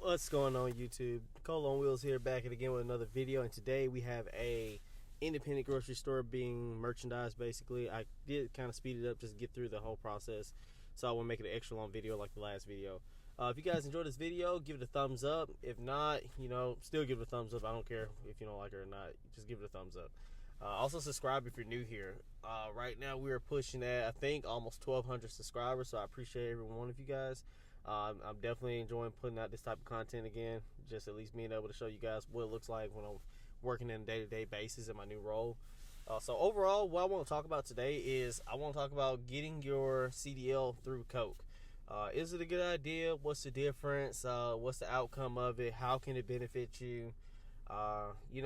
What's going on, YouTube? Cola on Wheels here, back again with another video, and today we have a independent grocery store being merchandised. Basically, I did kind of speed it up just to get through the whole process, so I won't make it an extra long video like the last video. If you guys enjoyed this video, give it a thumbs up. If not, still give it a thumbs up. I don't care if you don't like it or not. Just give it a thumbs up. Also subscribe if you're new here. Right now we are pushing at, I think, almost 1,200 subscribers, so I appreciate every one of you guys. I'm definitely enjoying putting out this type of content again, just at least being able to show you guys what it looks like when I'm working in a day-to-day basis in my new role. So overall, what I want to talk about today is I want to talk about getting your CDL through Coke. Is it a good idea? What's the difference? What's the outcome of it? How can it benefit you?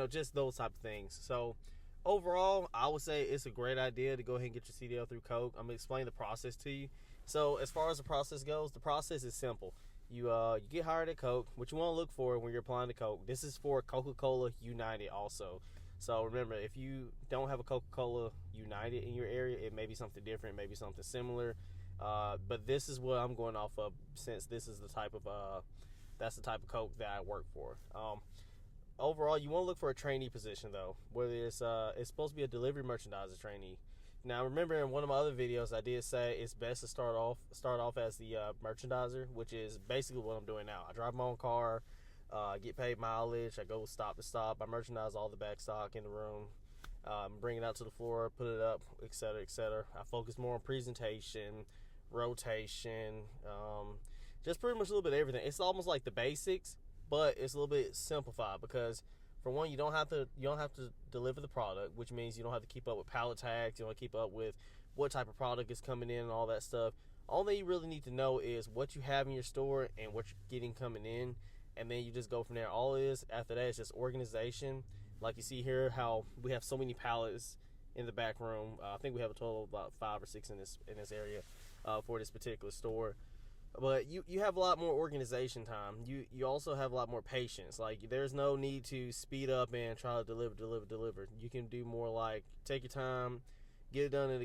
Just those type of things. So overall, I would say it's a great idea to go ahead and get your CDL through Coke. I'm going to explain the process to you. So as far as the process goes, the process is simple. You get hired at Coke. What you want to look for when you're applying to Coke, this is for Coca-Cola United also. So remember, if you don't have a Coca-Cola United in your area, it may be something different, maybe something similar. But this is what I'm going off of, since this is the type of that's the type of Coke that I work for. Overall, you want to look for a trainee position though, whether it's supposed to be a delivery merchandiser trainee. Now, remember in one of my other videos, I did say it's best to start off as the merchandiser, which is basically what I'm doing now. I drive my own car, get paid mileage, I go stop to stop, I merchandise all the back stock in the room, bring it out to the floor, put it up, etc., etc. I focus more on presentation, rotation, just pretty much a little bit of everything. It's almost like the basics, but it's a little bit simplified because, for one, you don't have to deliver the product, which means you don't have to keep up with pallet tags. You don't have to keep up with what type of product is coming in and all that stuff. All that you really need to know is what you have in your store and what you're getting coming in, and then you just go from there. All it is after that is just organization. Like you see here, how we have so many pallets in the back room. I think we have a total of about 5 or 6 in this area for this particular store. But you have a lot more organization time. You also have a lot more patience. Like, there's no need to speed up and try to deliver. You can do more like take your time, get it done in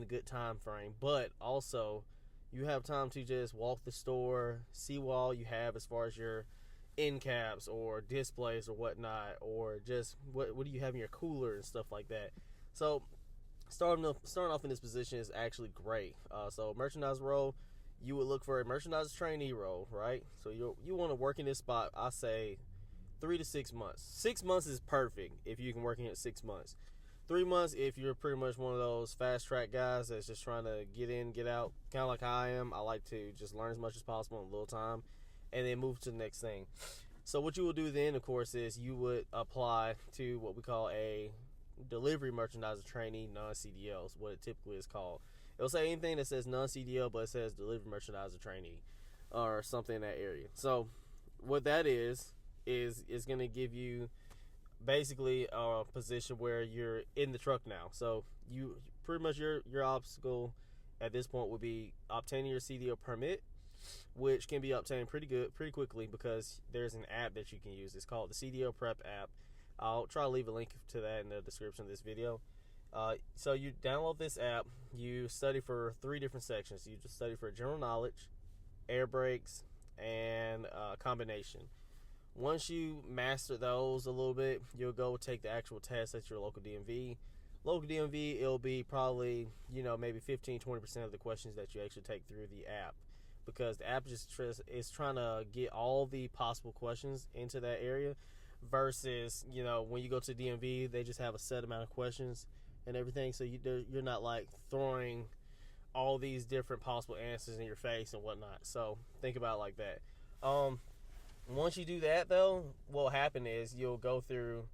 a good time frame. But also, you have time to just walk the store, see what all you have as far as your end caps or displays or whatnot, or just what do you have in your cooler and stuff like that. So starting off in this position is actually great. So merchandise role, you would look for a merchandise trainee role, right? So you want to work in this spot, I say 3 to 6 months. 6 months is perfect if you can work in it 6 months. 3 months if you're pretty much one of those fast track guys that's just trying to get in, get out, kind of like I am. I like to just learn as much as possible in a little time and then move to the next thing. So what you will do then, of course, is you would apply to what we call a delivery merchandiser trainee non-CDL is what it typically is called. It'll say anything that says non-CDL, but it says delivery merchandiser trainee or something in that area. So what that is going to give you basically a position where you're in the truck now. So you pretty much your obstacle at this point would be obtaining your CDL permit, which can be obtained pretty quickly because there's an app that you can use. It's called the CDL Prep app. I'll try to leave a link to that in the description of this video. So you download this app, you study for 3 different sections. You just study for general knowledge, air brakes, and combination. Once you master those a little bit, you'll go take the actual test at your local DMV. Local DMV, it'll be probably, maybe 15-20% of the questions that you actually take through the app, because the app is trying to get all the possible questions into that area. Versus, when you go to DMV, they just have a set amount of questions and everything, so you're not like throwing all these different possible answers in your face and whatnot. So think about it like that. Once you do that, though, what will happen is you'll go through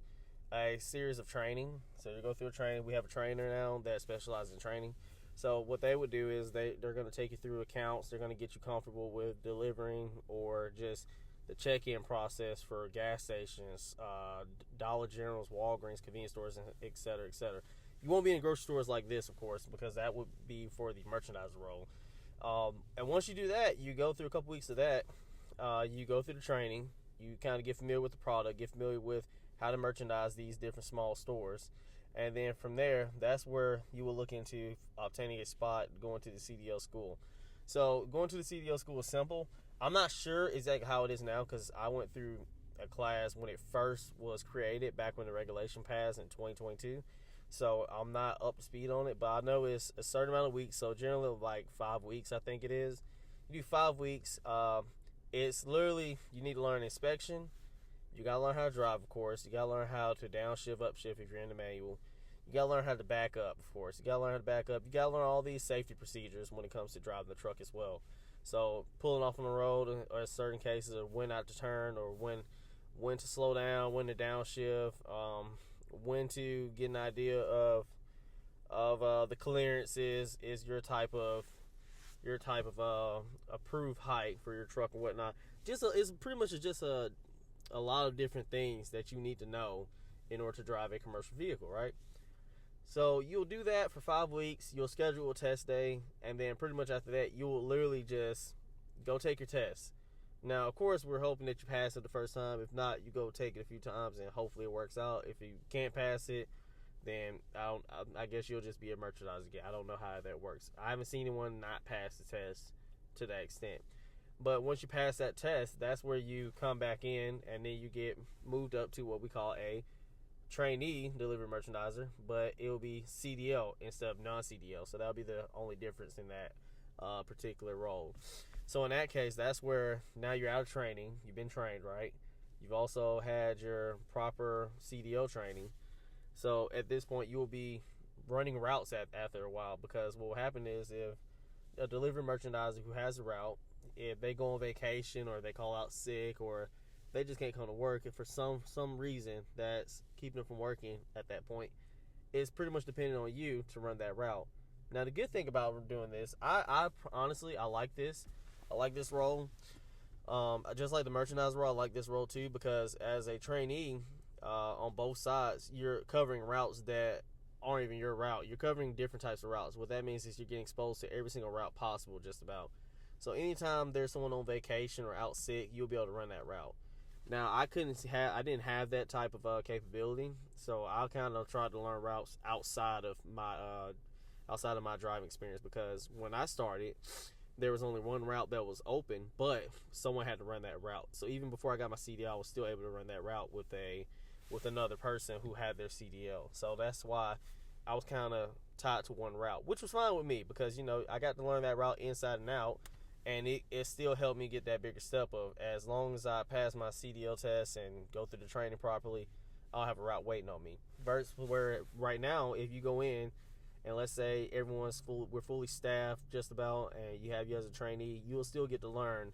a series of training. So you go through a training. We have a trainer now that specializes in training. So what they would do is they're going to take you through accounts. They're going to get you comfortable with delivering or just the check-in process for gas stations, Dollar Generals, Walgreens, convenience stores, et cetera, et cetera. You won't be in grocery stores like this, of course, because that would be for the merchandiser role. And once you do that, you go through a couple weeks of that. You go through the training. You kind of get familiar with the product, get familiar with how to merchandise these different small stores. And then from there, that's where you will look into obtaining a spot going to the CDL school. So going to the CDL school is simple. I'm not sure exactly how it is now because I went through a class when it first was created back when the regulation passed in 2022. So I'm not up to speed on it, but I know it's a certain amount of weeks. So generally like 5 weeks, I think it is. You do 5 weeks. It's literally you need to learn inspection. You gotta learn how to drive, of course. You gotta learn how to downshift, upshift if you're in the manual. You gotta learn how to back up, of course. You gotta learn how to back up. You gotta learn all these safety procedures when it comes to driving the truck as well. So pulling off on the road, or in certain cases, or when not to turn, or when to slow down, when to downshift, when to get an idea of the clearances is your type of approved height for your truck and whatnot. It's pretty much just a lot of different things that you need to know in order to drive a commercial vehicle, right? So you'll do that for 5 weeks. You'll schedule a test day, and then pretty much after that, you will literally just go take your test. Now, of course, we're hoping that you pass it the first time. If not, you go take it a few times, and hopefully it works out. If you can't pass it, then I guess you'll just be a merchandiser again. I don't know how that works. I haven't seen anyone not pass the test to that extent. But once you pass that test, that's where you come back in, and then you get moved up to what we call a trainee delivery merchandiser, but it will be CDL instead of non-CDL. So that'll be the only difference in that particular role. So in that case, that's where now you're out of training. You've been trained, right? You've also had your proper CDL training. So at this point, you will be running routes after a while, because what will happen is if a delivery merchandiser who has a route, if they go on vacation or they call out sick or they just can't come to work, if for some reason that's keeping them from working at that point, it's pretty much dependent on you to run that route. Now, the good thing about doing this, I honestly, I like this. I like this role. Just like the merchandiser role, I like this role too, because as a trainee, on both sides, you're covering routes that aren't even your route. You're covering different types of routes. What that means is you're getting exposed to every single route possible, just about. So anytime there's someone on vacation or out sick, you'll be able to run that route. Now, I didn't have that type of capability, so I kind of tried to learn routes outside of my driving experience, because when I started, there was only one route that was open, but someone had to run that route. So even before I got my CDL, I was still able to run that route with another person who had their CDL. So that's why I was kind of tied to one route, which was fine with me, because I got to learn that route inside and out. And it still helped me get that bigger step of, as long as I pass my CDL test and go through the training properly, I'll have a route waiting on me. Versus where right now, if you go in and let's say we're fully staffed just about, and you have you as a trainee, you will still get to learn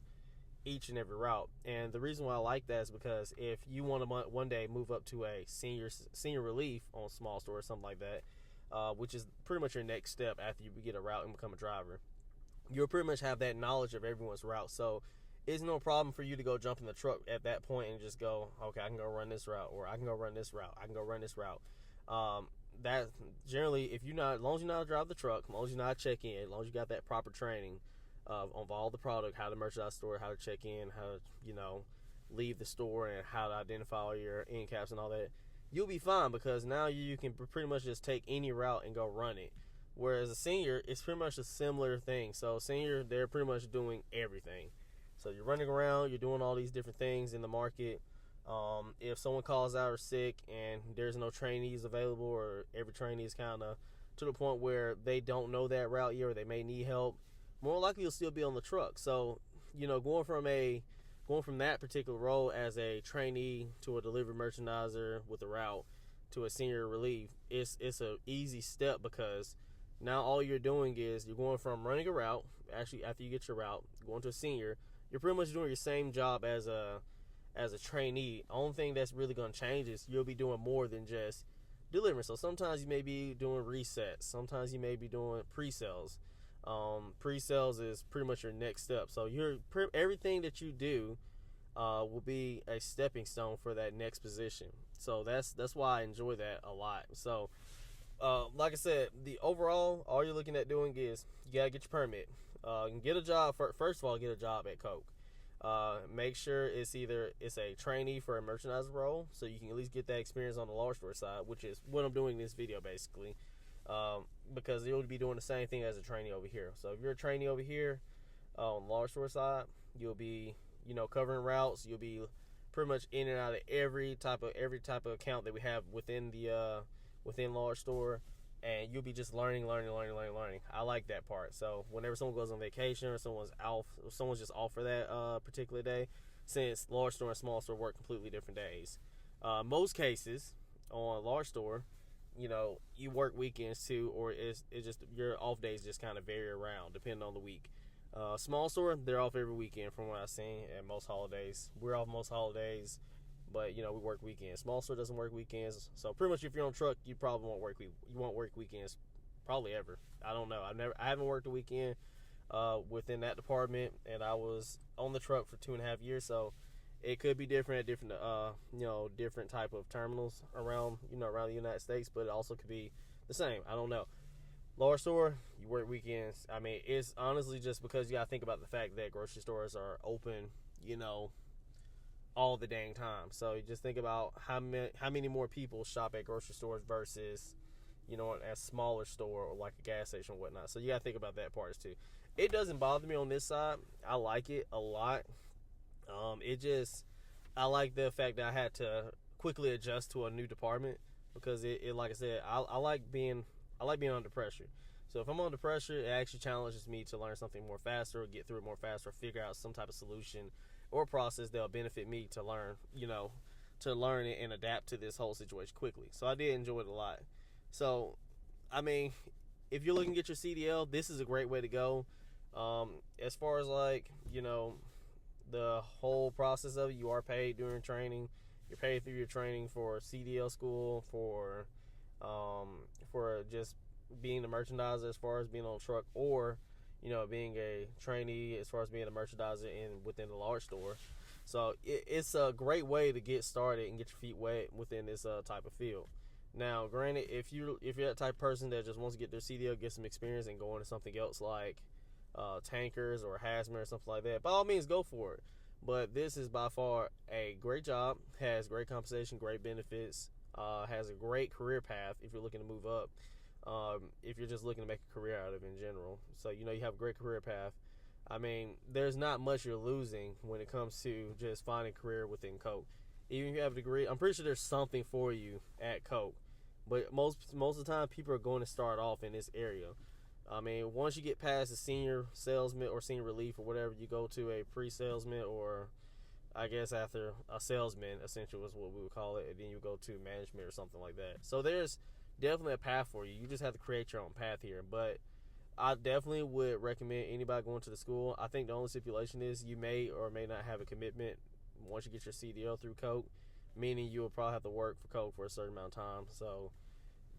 each and every route. And the reason why I like that is because if you want to one day move up to a senior relief on a small store or something like that, which is pretty much your next step after you get a route and become a driver, you'll pretty much have that knowledge of everyone's route. So it's no problem for you to go jump in the truck at that point and just go, okay, I can go run this route, or I can go run this route, I can go run this route. That generally, as long as you know how to drive the truck, as long as you know how to check in, as long as you got that proper training of all the product, how to merchandise the store, how to check in, how to leave the store, and how to identify all your end caps and all that, you'll be fine, because now you can pretty much just take any route and go run it. Whereas a senior, it's pretty much a similar thing. So senior, they're pretty much doing everything. So you're running around, you're doing all these different things in the market. If someone calls out or sick and there's no trainees available, or every trainee is kind of to the point where they don't know that route yet, or they may need help, more likely you'll still be on the truck. So, going from that particular role as a trainee to a delivery merchandiser with a route to a senior relief, it's an easy step, because now all you're doing is you're going from running a route, actually after you get your route, going to a senior, you're pretty much doing your same job as a trainee. Only thing that's really going to change is you'll be doing more than just delivering. So sometimes you may be doing resets. Sometimes you may be doing pre-sales. Pre-sales is pretty much your next step. So everything that you do will be a stepping stone for that next position. So that's why I enjoy that a lot. So like I said, the overall, all you're looking at doing is you gotta get your permit. Get a job. First of all, get a job at Coke. Make sure it's a trainee for a merchandiser role, so you can at least get that experience on the large store side, which is what I'm doing in this video basically. Because you'll be doing the same thing as a trainee over here. So if you're a trainee over here on the large store side, You'll be, covering routes. You'll be pretty much in and out of every type of account that we have within the within large store, and you'll be just learning. I like that part. So whenever someone goes on vacation or someone's just off for that particular day, since large store and small store work completely different days. Most cases on large store, you work weekends too, or it's just your off days just kind of vary around depending on the week. Small store, they're off every weekend from what I've seen, and most holidays. We're off most holidays, but we work weekends. Small store doesn't work weekends, so pretty much if you're on truck, you probably won't work weekends, probably ever. I don't know. I haven't worked a weekend within that department, and I was on the truck for 2.5 years, so it could be different at different type of terminals around the United States, but it also could be the same. I don't know. Large store, you work weekends. I mean, it's honestly just because you gotta think about the fact that grocery stores are open, all the dang time. So you just think about how many more people shop at grocery stores versus, a smaller store or like a gas station or whatnot. So you gotta think about that part too. It doesn't bother me on this side. I like it a lot. I like the fact that I had to quickly adjust to a new department because it like I said, I like being under pressure. So if I'm under pressure, it actually challenges me to learn something more faster, or get through it more faster, or figure out some type of solution or process that'll benefit me to learn, it and adapt to this whole situation quickly. So I did enjoy it a lot. So, I mean, if you're looking to get your CDL, this is a great way to go. As far as the whole process of it, you are paid during training. You're paid through your training for CDL school, for just being a merchandiser as far as being on a truck, or being a trainee as far as being a merchandiser within the large store. So it's a great way to get started and get your feet wet within this type of field. Now, granted, if you're that type of person that just wants to get their CDL, get some experience, and go into something else like tankers or hazmat or something like that, by all means, go for it. But this is by far a great job, has great compensation, great benefits, has a great career path if you're looking to move up, if you're just looking to make a career out of it in general. So, you have a great career path. I mean, there's not much you're losing when it comes to just finding a career within Coke. Even if you have a degree, I'm pretty sure there's something for you at Coke. But most of the time, people are going to start off in this area. I mean, once you get past the senior salesman or senior relief or whatever, you go to a pre-salesman, or I guess after a salesman, essentially was what we would call it, and then you go to management or something like that. So there's definitely a path for you. You just have to create your own path here. But I definitely would recommend anybody going to the school. I think the only stipulation is you may or may not have a commitment once you get your CDL through Coke, meaning you will probably have to work for Coke for a certain amount of time. So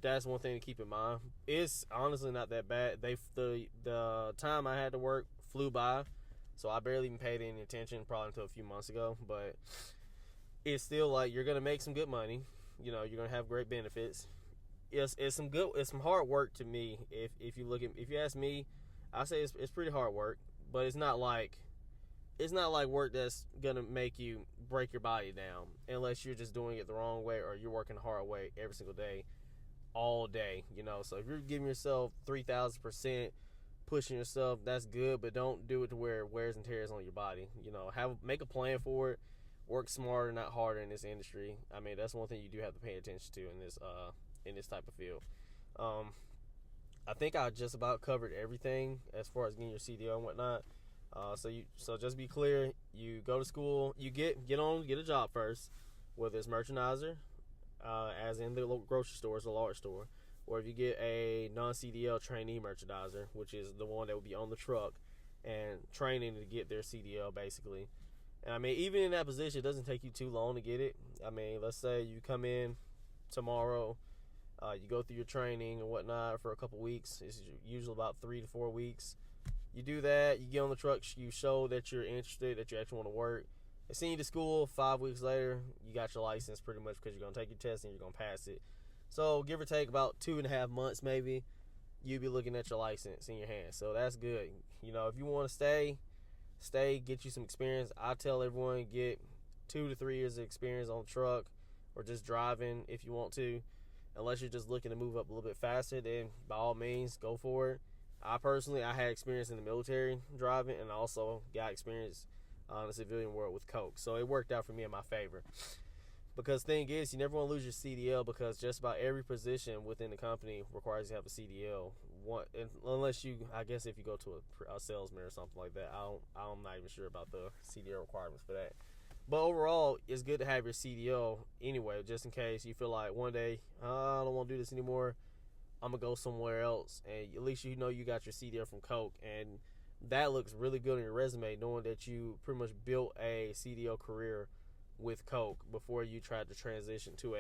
that's one thing to keep in mind. It's honestly not that bad. The time I had to work flew by, so I barely even paid any attention probably until a few months ago. But it's still like you're gonna make some good money. You're gonna have great benefits. It's some hard work to me. If you ask me, I say it's pretty hard work, but it's not like work that's gonna make you break your body down unless you're just doing it the wrong way or you're working the hard way every single day, all day. So if you're giving yourself 3,000%, pushing yourself, that's good, but don't do it to where it wears and tears on your body. Make a plan for it. Work smarter, not harder in this industry. I mean, that's one thing you do have to pay attention to in this type of field. I think I just about covered everything as far as getting your CDL and whatnot. So just be clear, you go to school, you get a job first, whether it's merchandiser, as in the grocery stores, the large store, or if you get a non-CDL trainee merchandiser, which is the one that would be on the truck and training to get their CDL basically. And I mean, even in that position, it doesn't take you too long to get it. I mean, let's say you come in tomorrow, you go through your training and whatnot for a couple weeks. It's usually about 3 to 4 weeks. You do that, you get on the truck, you show that you're interested, that you actually want to work. They send you to school. 5 weeks later, you got your license pretty much because you're going to take your test and you're going to pass it. So give or take about 2.5 months maybe, you'll be looking at your license in your hand. So that's good. If you want to stay, get you some experience. I tell everyone, get 2 to 3 years of experience on the truck or just driving if you want to. Unless you're just looking to move up a little bit faster, then by all means, go for it. I had experience in the military driving, and I also got experience in the civilian world with Coke. So it worked out for me in my favor. Because thing is, you never want to lose your CDL, because just about every position within the company requires you to have a CDL. Unless you, I guess, if you go to a salesman or something like that. I'm not even sure about the CDL requirements for that. But overall, it's good to have your CDL anyway, just in case you feel like one day, I don't want to do this anymore, I'm going to go somewhere else. And at least you know you got your CDL from Coke. And that looks really good on your resume, knowing that you pretty much built a CDL career with Coke before you tried to transition to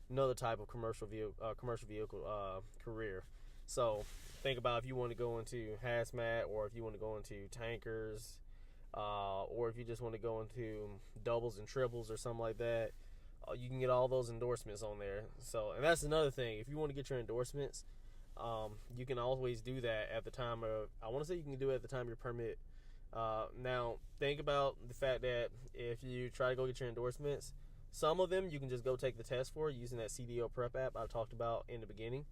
another type of commercial vehicle career. So think about if you want to go into hazmat, or if you want to go into tankers, or if you just want to go into doubles and triples or something like that. You can get all those endorsements on there. So, and that's another thing. If you want to get your endorsements, you can always do that at the time of, I want to say you can do it at the time of your permit. Now, think about the fact that if you try to go get your endorsements, some of them you can just go take the test for using that CDL prep app I talked about in the beginning.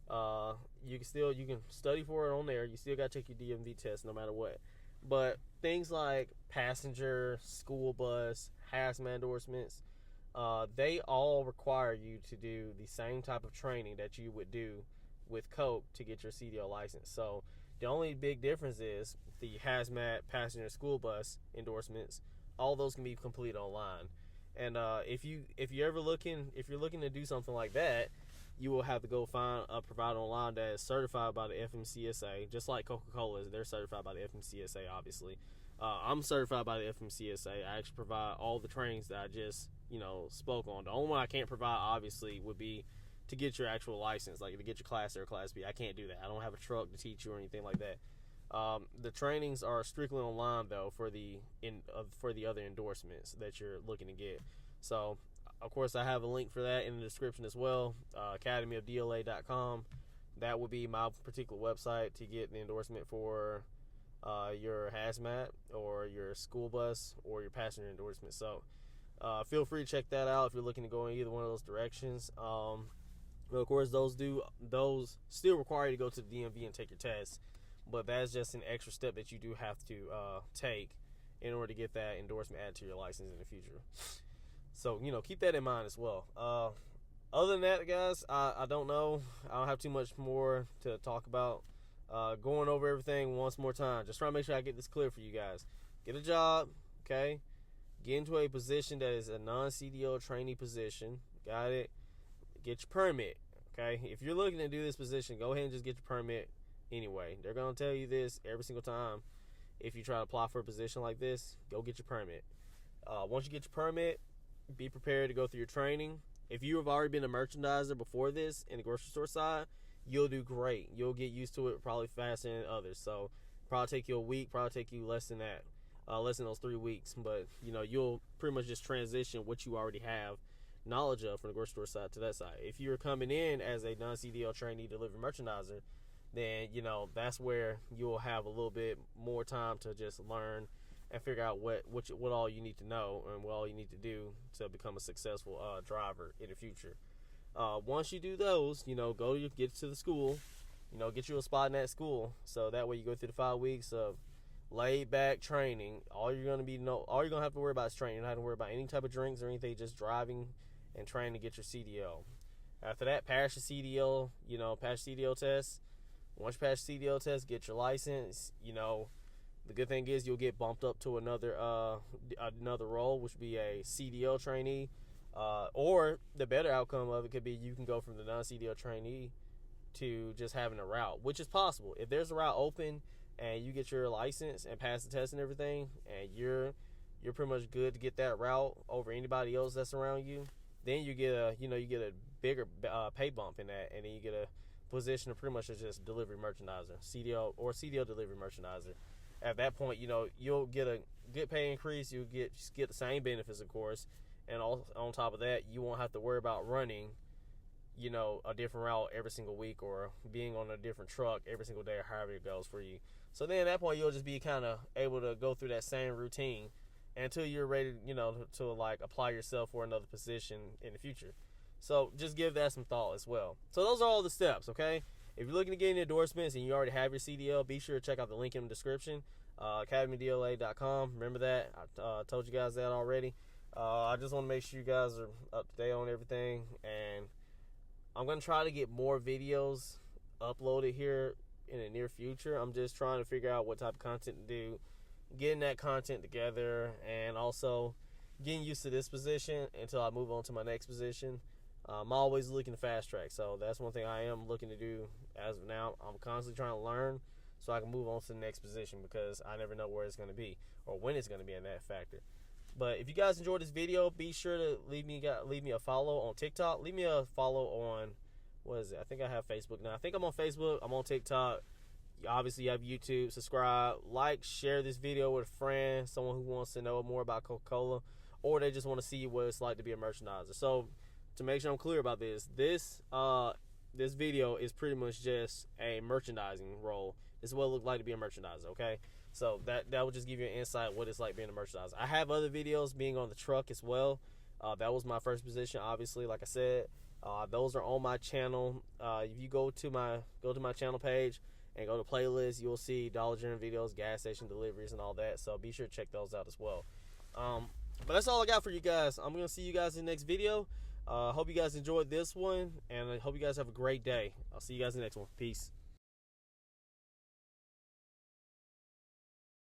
You can study for it on there. You still got to take your DMV test no matter what. But things like passenger, school bus, hazmat endorsements, they all require you to do the same type of training that you would do with Coke to get your CDL license. So the only big difference is the hazmat, passenger, school bus endorsements. All those can be completed online. And if you're looking to do something like that, you will have to go find a provider online that is certified by the FMCSA, just like Coca-Cola is. They're certified by the FMCSA, obviously. I'm certified by the FMCSA. I actually provide all the trainings that I just, spoke on. The only one I can't provide, obviously, would be to get your actual license, like to get your Class A or Class B. I can't do that. I don't have a truck to teach you or anything like that. The trainings are strictly online, though, for the other endorsements that you're looking to get. So, of course, I have a link for that in the description as well, academyofdla.com. That would be my particular website to get the endorsement for your hazmat or your school bus or your passenger endorsement. So feel free to check that out if you're looking to go in either one of those directions. But of course, those still require you to go to the DMV and take your test, but that's just an extra step that you do have to take in order to get that endorsement added to your license in the future. So, keep that in mind as well. Other than that, guys, I don't know. I don't have too much more to talk about. Going over everything once more time. Just trying to make sure I get this clear for you guys. Get a job, okay? Get into a position that is a non-CDL trainee position. Got it? Get your permit, okay? If you're looking to do this position, go ahead and just get your permit anyway. They're going to tell you this every single time. If you try to apply for a position like this, go get your permit. Once you get your permit, be prepared to go through your training. If you have already been a merchandiser before this in the grocery store side, you'll do great. You'll get used to it probably faster than others. So probably take you a week, probably take you less than that, less than those 3 weeks. But, you'll pretty much just transition what you already have knowledge of from the grocery store side to that side. If you're coming in as a non-CDL trainee delivery merchandiser, then, that's where you'll have a little bit more time to just learn and figure out what all you need to know and what all you need to do to become a successful driver in the future. Once you do those, get to the school, get you a spot in that school, so that way you go through the 5 weeks of laid back training. All you're gonna have to worry about is training. You don't have to worry about any type of drinks or anything, just driving and trying to get your CDL. After that, pass your CDL, pass your CDL test. Once you pass your CDL test, get your license. The good thing is you'll get bumped up to another role, which would be a CDL trainee. Or the better outcome of it could be you can go from the non-CDL trainee to just having a route, which is possible. If there's a route open and you get your license and pass the test and everything, and you're pretty much good to get that route over anybody else that's around you, then you get a bigger pay bump in that, and then you get a position of pretty much just delivery merchandiser, CDL delivery merchandiser. At that point, you'll get a good pay increase. You'll get the same benefits, of course, and on top of that, you won't have to worry about running, a different route every single week or being on a different truck every single day or however it goes for you. So then at that point, you'll just be kind of able to go through that same routine until you're ready, to like apply yourself for another position in the future. So just give that some thought as well. So those are all the steps, okay? If you're looking to get any endorsements and you already have your CDL, be sure to check out the link in the description. academydola.com. Remember that. I told you guys that already. I just want to make sure you guys are up to date on everything, and I'm going to try to get more videos uploaded here in the near future. I'm just trying to figure out what type of content to do, getting that content together, and also getting used to this position until I move on to my next position. I'm always looking to fast track, so that's one thing I am looking to do as of now. I'm constantly trying to learn so I can move on to the next position, because I never know where it's going to be or when it's going to be in that factor. But if you guys enjoyed this video, be sure to leave me a follow on TikTok. Leave me a follow on, what is it? I think I have Facebook now. I think I'm on Facebook. I'm on TikTok. Obviously, you have YouTube. Subscribe, like, share this video with a friend, someone who wants to know more about Coca-Cola, or they just want to see what it's like to be a merchandiser. So, to make sure I'm clear about this video is pretty much just a merchandising role. This is what it looked like to be a merchandiser, okay? So that will just give you an insight what it's like being a merchandiser. I have other videos being on the truck as well. That was my first position, obviously, like I said. Those are on my channel. If you go to my channel page and go to playlist, you'll see Dollar General videos, gas station deliveries, and all that. So be sure to check those out as well. But that's all I got for you guys. I'm going to see you guys in the next video. Hope you guys enjoyed this one, and I hope you guys have a great day. I'll see you guys in the next one. Peace.